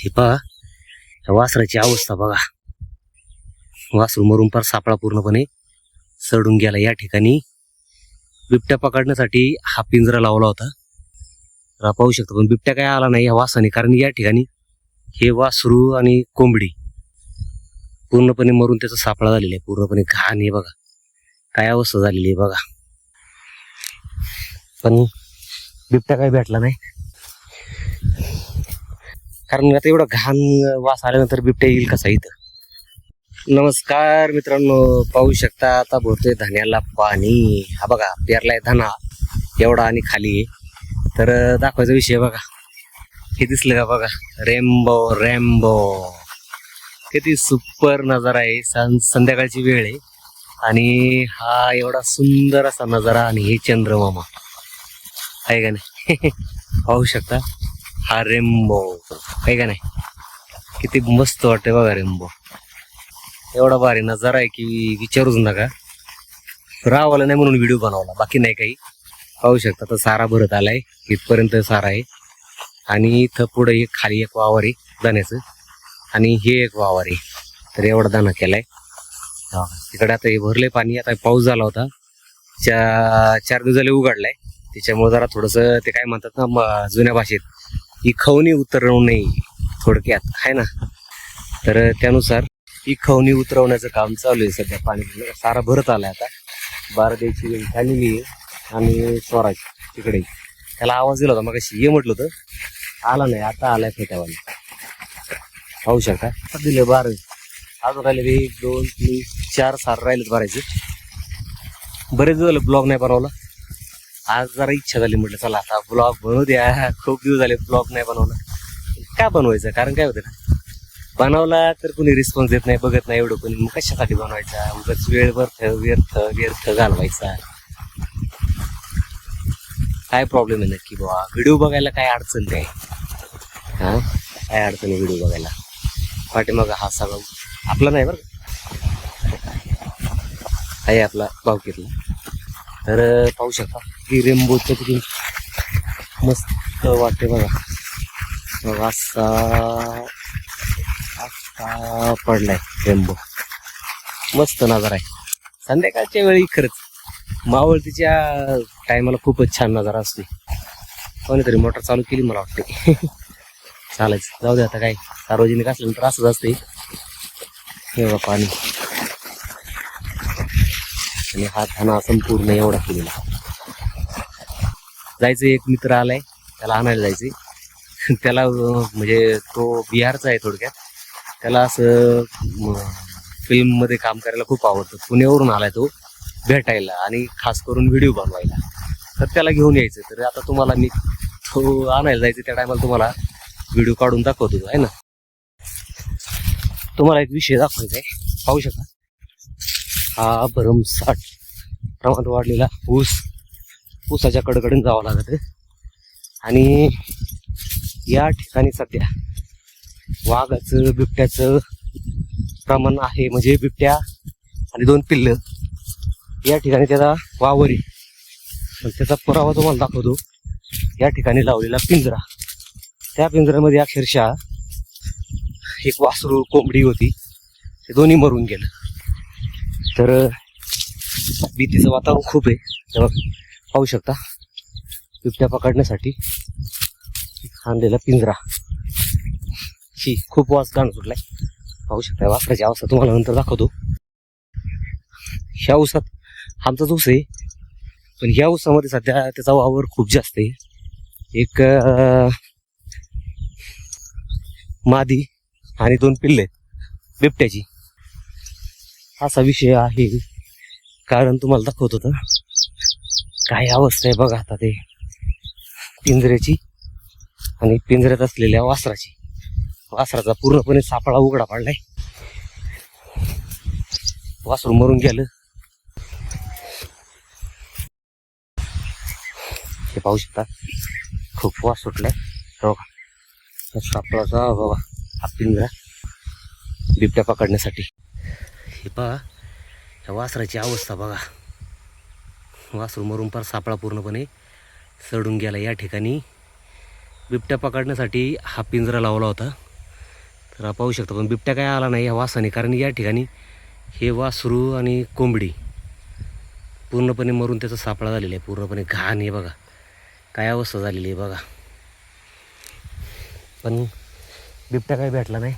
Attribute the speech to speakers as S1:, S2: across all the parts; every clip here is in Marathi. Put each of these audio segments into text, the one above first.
S1: हे पहा वासराची अवस्था बघा. वासरू मरून पार सापळा पूर्णपणे सडून गेला. या ठिकाणी बिबट्या पकडण्यासाठी हा पिंजरा लावला होता. तर पाहू शकता, पण बिबट्या काय आला नाही या वासाने, कारण या ठिकाणी हे वासरू आणि कोंबडी पूर्णपणे मरून त्याचा सापळा झालेला आहे. पूर्णपणे घाण आहे बघा, काय अवस्था झालेली आहे बघा. पण बिबट्या काही भेटला नाही, कारण आता एवढा घाण वास आल्यानंतर बिबट्या येईल कसा इथं. नमस्कार मित्रांनो, पाहू शकता आता भरतोय धान्याला पाणी. हा बघा पेरलाय धाना एवढा आणि खाली आहे. तर दाखवायचा विषय बघा, हे दिसलं का बघा, रेम्बो रेम्बो. किती सुपर नजारा आहे. संध्याकाळची वेळ आहे आणि हा एवढा सुंदर असा नजारा, आणि हे चंद्रमामा आहे का नाही. पाहू शकता हा रेम्बो आहे का नाही, किती मस्त वाटतंय बघा रेम्बो. एवढा भारी नजारा आहे की विचारूच नका. रावाला नाही म्हणून व्हिडिओ बनवला, बाकी नाही काही. पाहू शकता तर सारा भरत आलाय, इथपर्यंत सारा आहे. आणि इथं पुढे एक खाली एक वावर आहे दाण्याचं, आणि हे एक वावर आहे. तर एवढा दाना केलाय तिकडे. आता हे भरले पाणी. आता पाऊस झाला होता, 4 दिवस झाले उघडलाय, त्याच्यामुळे जरा थोडस ते काय म्हणतात ना जुन्या भाषेत, ही खवणी उतरवू नये थोडक्यात आहे ना. तर त्यानुसार ही खवणी उतरवण्याचं काम चालू आहे सध्या. पाणी सारा भरत आलाय. आता बारा द्यायची वेळ झालेली आहे. आणि स्वराज तिकडे त्याला आवाज दिला होता मग, ये म्हटलं होतं, आला नाही. आता आलाय फेट्यावाली. पाहू शकता दिले 12. अजून राहिले 1 2 3 4 सार राहिलेत भरायचे. बरेच दिवस ब्लॉग नाही बनवला. आज जरा इच्छा झाली, म्हटलं चला आता ब्लॉग बनवू द्या. खूप दिवस झाले ब्लॉग नाही बनवला. का बनवायचं, कारण काय होतं ना, बनवला तर कोणी रिस्पॉन्स देत नाही, बघत नाही एवढं कोणी, मग कशासाठी बनवायचा, उगाच वेळ व्यर्थ घालवायचा. काय प्रॉब्लेम आहे नक्की बाबा. व्हिडिओ बघायला काय अडचण काय, हा काय अडचण आहे व्हिडिओ बघायला. पाठीमाग हा सगळं आपला नाही बरं, आहे आपला भावकीतला. तर पाहू शकता की रेम्बोचं किती मस्त वाटते बघा. असा पडलाय रेम्बो, मस्त नजारा आहे. संध्याकाळच्या वेळी खरंच मावळतीच्या टायमाला खूपच छान नजारा असते. कोणीतरी मोटर चालू केली मला वाटते. चालायचं, जाऊ दे आता, काय सार्वजनिक असल्यानंतर असंच असते. हे बघा पाणी, आणि हा धाना संपूर्ण एवढा केलेला. जायचं, एक मित्र आलाय, त्याला आणायला जायचंय. त्याला म्हणजे तो बिहारचा आहे थोडक्यात. त्याला असं फिल्म मध्ये काम करायला खूप आवडतं. पुण्यावरून आलाय तो भेटायला, आणि खास करून व्हिडिओ बनवायला. तर त्याला घेऊन यायचं. तर आता तुम्हाला मी तो आणायला जायचं त्या टायमाला तुम्हाला व्हिडिओ काढून दाखवतो आहे ना. तुम्हाला एक विषय दाखवायचा आहे. पाहू शकता हा भरमसाठ प्रमाणात वाढलेला ऊसाच्या कडकडून जावं लागत. आणि या ठिकाणी सध्या वाघाचं बिबट्याचं प्रमाण आहे. म्हणजे बिबट्या आणि 2 पिल्लं या ठिकाणी त्याचा वावरी. पण त्याचा पुरावा तुम्हाला दाखवतो. या ठिकाणी लावलेला पिंजरा, त्या पिंजऱ्यामध्ये अक्षरशः एक वासरू कोंबडी होती, ते दोन्ही मरून गेलं. तर भीतीचं वातावरण खूप आहे. तेव्हा पाहू शकता बिबट्या पकडण्यासाठी आणलेला पिंजरा. खूप वास घाण सुटलाय. पाहू शकता वासराची अवस्था तुम्हाला नंतर दाखवतो. ह्या ऊसात आमचाच ऊस आहे, पण ह्या ऊसामध्ये सध्या त्याचा वावर खूप जास्त आहे. एक मादी आणि 2 पिल्ले बिबट्याची, असा विषय आहे. कारण तुम्हाला दाखवत होतं काय अवस्था आहे बघा आता ते पिंजऱ्याची, आणि पिंजऱ्यात असलेल्या वासराचा पूर्णपणे सापळा उघडा पडलाय. वासरू मरून गेलं. हे पाहू शकता खूप वास सुटलाय बघा. सापळाचा बाबा हा पिंजरा बिबट्या पकडण्यासाठी. हे पहा ह्या वासराची अवस्था बघा. वासरू मरून पार सापळा पूर्णपणे सडून गेला. या ठिकाणी बिबट्या पकडण्यासाठी हा पिंजरा लावला होता. तर पाहू शकता, पण बिबट्या काय आला नाही या वासाने, कारण या ठिकाणी हे वासरू आणि कोंबडी पूर्णपणे मरून त्याचा सापळा झालेला आहे, पूर्णपणे घाण आहे बघा, काय अवस्था झालेली आहे बघा. पण बिबट्या काही भेटला नाही,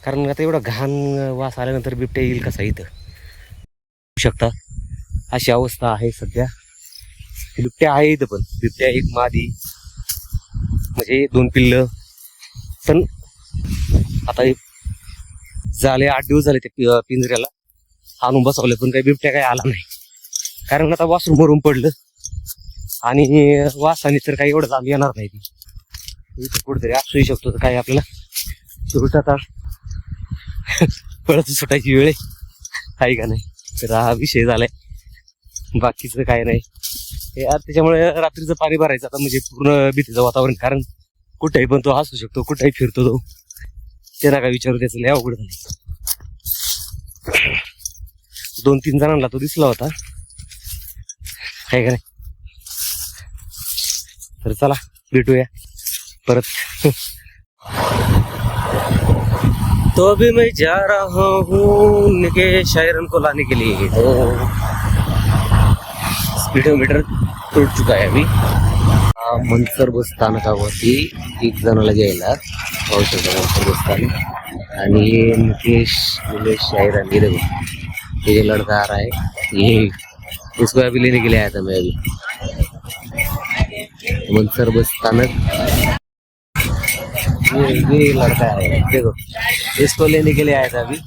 S1: कारण आता एवढा घाण वास आल्यानंतर बिबट्या येईल कसा इथं. बघू शकता अशी अवस्था आहे सध्या. बिबट्या आहे इथं, पण बिबट्या एक मादी म्हणजे 2 पिल्लं, पण आता झाले 8 दिवस झाले ते पिंजऱ्याला आणून बसवले, पण काही बिबट्या काही आला नाही, कारण आता वासरू मरून पडलं आणि वासाने तर काही एवढं लांब येणार नाही. ती इथं कुठेतरी असूही शकतो, तर काय आपल्याला शेवट आता पळत सुटायची वेळ आहे का नाही. तर हा विषय झालाय, बाकीचं काय नाही. त्याच्यामुळे रात्रीचं पाणी भरायचं आता म्हणजे पूर्ण भीतीचं वातावरण, कारण कुठेही पण तो असू शकतो, कुठेही फिरतो तो, त्याला काय विचारू त्याचं लय अवघड झालं. 2-3 जणांना तो दिसला होता, काय का नाही. तर चला भेटूया परत. तो अभी मैं जा रहा हूँ निके शायरन को लाने के लिए, तो स्पीडोमीटर तोड़ चुका है अभी. मनसर बस स्थानकावरती एक जणाला घ्यायला पाहू शकतो, मनसर बस स्थानक. आणि निकेश शायरन, ये देखो ये लड़का आ रहा है, ये इसको अभी लेने के लिए आया था मैं अभी. मनसर बस स्थानक, ये लड़का है देखो, इसको लेने के लिए आया था अभी.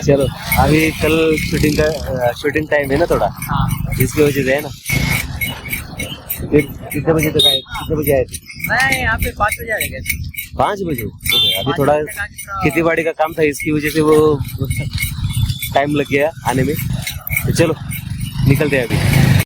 S1: चलो अभी कल शूटिंग टाइम है ना थोड़ा, इसकी वजह से है ना. फिर कितने बजे तक आए, कितने बजे आए थे?
S2: मैं यहाँ पे 5 बजे आएगा.
S1: 5 बजे. अभी थोड़ा खेती बाड़ी का काम था, इसकी वजह से वो टाइम लग गया आने में. तो चलो निकलते हैं अभी.